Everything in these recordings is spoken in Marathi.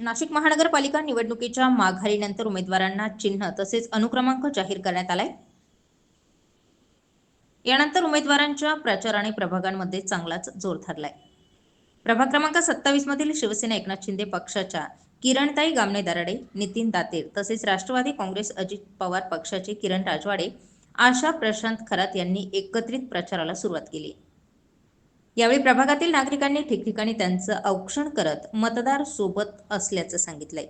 नाशिक महानगरपालिका निवडणुकीच्या माघारीनंतर उमेदवारांना चिन्ह तसेच अनुक्रमांक जाहीर करण्यात आलाय। यानंतर उमेदवारांच्या प्रचाराने प्रभागांमध्ये चांगलाच जोर धरलाय। प्रभाग क्रमांक 27 मधील शिवसेना एकनाथ शिंदे पक्षाच्या किरणताई गामणे दराडे, नितीन दातेर तसेच राष्ट्रवादी काँग्रेस अजित पवार पक्षाचे किरण राजवाडे, आशा प्रशांत खरात यांनी एकत्रित प्रचाराला सुरुवात केली। यावेळी प्रभागातील नागरिकांनी ठिकठिकाणी त्यांचं औक्षण करत मतदार सोबत असल्याचं सांगितलंय।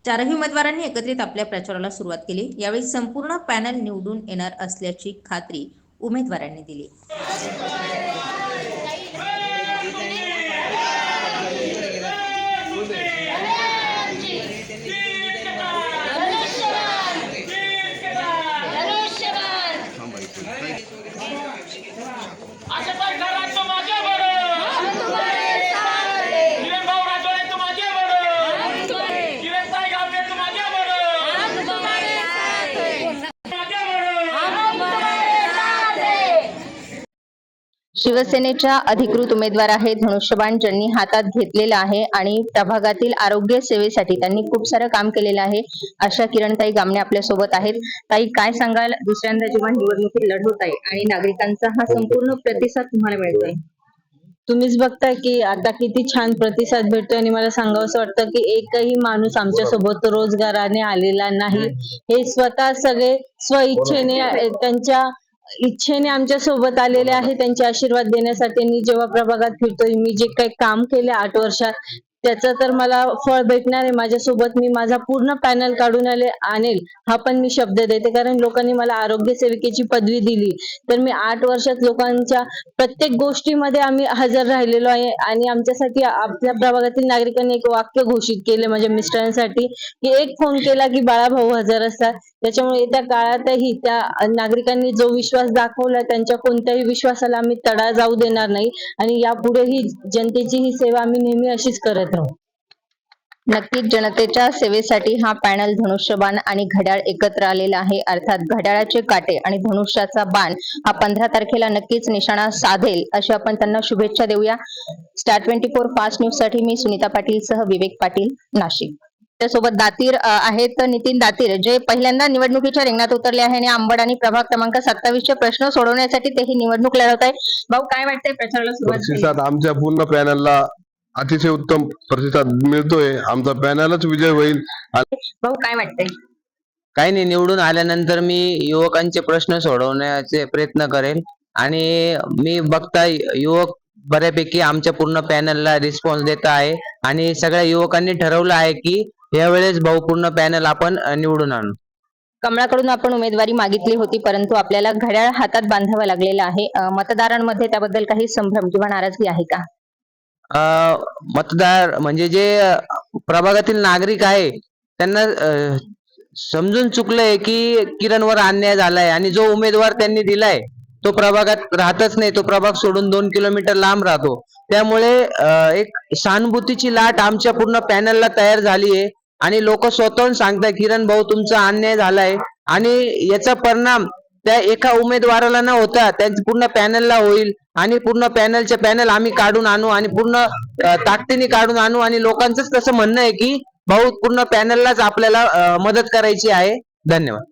चारही उमेदवारांनी एकत्रित आपल्या प्रचाराला सुरुवात केली। यावेळी संपूर्ण पॅनल निवडून येणार असल्याची खात्री उमेदवारांनी दिली। शिवसेनेच्या अधिकृत उमेदवार आहेत धनुष्यबाण ज्यांनी हातात घेतलेला आहे आणि प्रभागातील आरोग्य सेवेसाठी त्यांनी खूप सारं काम केलेलं आहे। अशा किरणताई गामणे आपल्या सोबत आहेत। ताई, काय सांगाल, दुसऱ्यांदा जेव्हा निवडणुकीत लढवत आहे आणि नागरिकांचा हा संपूर्ण प्रतिसाद तुम्हाला मिळतोय? तुम्हीच बघताय की आता किती छान प्रतिसाद भेटतोय आणि मला सांगावंसं वाटतं की एकही माणूस आमच्या सोबत रोजगाराने आलेला नाही। हे स्वतः सगळे स्वइच्छेने त्यांच्या इच्छेने आमच्या सोबत आलेले आहे, त्यांचे आशीर्वाद देण्यासाठी। मी जेव्हा प्रभागात फिरतोय, मी जे काही काम केले 8 वर्षात त्याचं तर मला फळ भेटणार आहे। माझ्यासोबत मी माझा पूर्ण पॅनल काढून आणेल हा पण मी शब्द देते, कारण लोकांनी मला आरोग्य सेविकेची पदवी दिली तर मी 8 वर्षात लोकांच्या प्रत्येक गोष्टीमध्ये आम्ही हजर राहिलेलो आहे। आणि आमच्यासाठी आपल्या प्रभागातील नागरिकांनी एक वाक्य घोषित केले माझ्या मिस्टरांसाठी की एक फोन केला की बाळाभाऊ हजर असतात। त्याच्यामुळे येत्या काळातही त्या नागरिकांनी जो विश्वास दाखवला त्यांच्या कोणत्याही विश्वासाला आम्ही तडा जाऊ देणार नाही आणि यापुढेही जनतेची ही सेवा आम्ही नेहमी अशीच करत राहू। नक्कीच जनतेच्या सेवेसाठी हा पॅनल धनुष्यबाण आणि घड्याळ एकत्र आलेला आहे। अर्थात घड्याळाचे काटे आणि धनुष्याचा बाण हा 15 तारखेला नक्कीच निशाणा साधेल अशी आपण त्यांना शुभेच्छा देऊया। स्टार 24 फास्ट न्यूज साठी मी सुनीता पाटील सह विवेक पाटील, नाशिक। त्यासोबत दातीर आहेत नितीन दातीर, जे पहिल्यांदा निवडणुकीच्या रिंगणात उतरले आहे आणि अंबड आणि प्रभाग क्रमांक 27 चे प्रश्न सोडवण्यासाठी तेही निवडणूक लढवत आहे। भाऊ, काय वाटतंय प्रचाराला सुरुवात? प्रतिसाद आमच्या पूर्ण पॅनलला अतिशय उत्तम प्रतिसाद मिळतोय। आमचा पॅनलच विजय होईल। भाऊ, काय वाटतंय? काही नाही, निवडून आल्यानंतर मी युवकांचे प्रश्न सोडवण्याचे प्रयत्न करेल आणि मी बघताय युवक बऱ्यापैकी आमच्या पूर्ण पॅनलला रिस्पॉन्स देत आहे आणि सगळ्या युवकांनी ठरवलं आहे की यावेळेस भाऊ पूर्ण पॅनल आपण निवडून आणू। कमळाकडून आपण उमेदवारी मागितली होती, परंतु आपल्याला घड्याळ हातात बांधावं लागलेलं आहे। मतदारांमध्ये त्याबद्दल काही संभ्रम किंवा नाराजगी आहे का? मतदार म्हणजे जे प्रभागातील नागरिक आहे त्यांना समजून चुकलंय की किरणवर अन्याय झालाय आणि जो उमेदवार त्यांनी दिलाय तो प्रभागात राहतच नाही, तो प्रभाग सोडून 2 किलोमीटर लांब राहतो। त्यामुळे एक सहानुभूतीची लाट आमच्या पूर्ण पॅनलला तयार झाली आहे आणि लोक स्वतःहून सांगताय किरण भाऊ तुमचा अन्याय झालाय आणि याचा परिणाम त्या एका उमेदवाराला न होता त्यांच्या पूर्ण पॅनलला होईल आणि पूर्ण पॅनलचे पॅनल आम्ही काढून आणू आणि पूर्ण ताकदीने काढून आणू आणि लोकांचंच तसं म्हणणं आहे की भाऊ पूर्ण पॅनललाच आपल्याला मदत करायची आहे। धन्यवाद।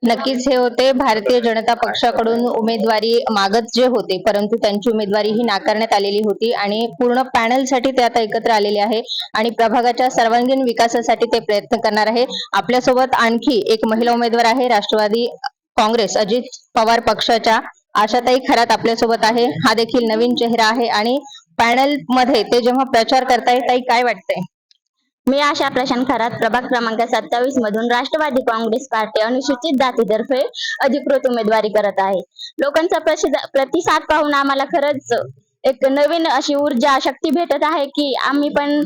नक्कीच हे होते भारतीय जनता पक्षाकडून उमेदवारी मागत जे होते, परंतु त्यांची उमेदवारी ही नाकारण्यात आलेली होती आणि पूर्ण पॅनलसाठी ते आता एकत्र आलेले आहे आणि प्रभागाच्या सर्वांगीण विकासासाठी ते प्रयत्न करणार आहे। आपल्यासोबत आणखी एक महिला उमेदवार आहे, राष्ट्रवादी काँग्रेस अजित पवार पक्षाच्या आशाताई खरात आपल्यासोबत आहे। हा देखील नवीन चेहरा आहे आणि पॅनल मध्ये ते जेव्हा प्रचार करताय, ताई काय वाटतंय? मी आशा प्रशांत खरात, प्रभाग क्रमांक 27 मधून राष्ट्रवादी काँग्रेस पार्टी अनुसूचित जातीतर्फे अधिकृत उमेदवारी करत आहे। लोकांचा प्रतिसाद पाहून आम्हाला खरंच एक नवीन अशी ऊर्जा शक्ती भेटत आहे की आम्ही पण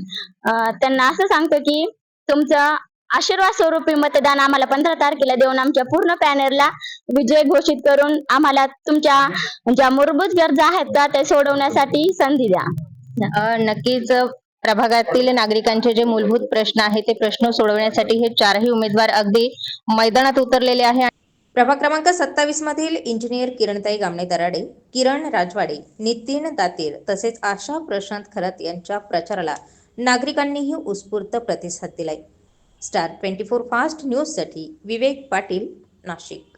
त्यांना असं सांगतो की तुमचं आशीर्वाद स्वरूपी मतदान आम्हाला 15 तारखेला देऊन आमच्या पूर्ण पॅनलला विजय घोषित करून आम्हाला तुमच्या ज्या मूलभूत गरजा आहेत त्या सोडवण्यासाठी संधी द्या। नक्कीच प्रभागातील नागरिकांचे जे मूलभूत प्रश्न आहेत ते प्रश्न सोडवण्यासाठी हे चारही उमेदवार अगदी मैदानात उतरलेले आहे। प्रभाग क्रमांक 27 मधील इंजिनियर किरणताई गामणे दराडे, किरण राजवाडे, नितीन दातीर तसेच आशा प्रशांत खरात यांच्या प्रचाराला नागरिकांनीही उत्स्फूर्त प्रतिसाद दिलाय. स्टार 24 फास्ट न्यूजसाठी विवेक पाटील, नाशिक.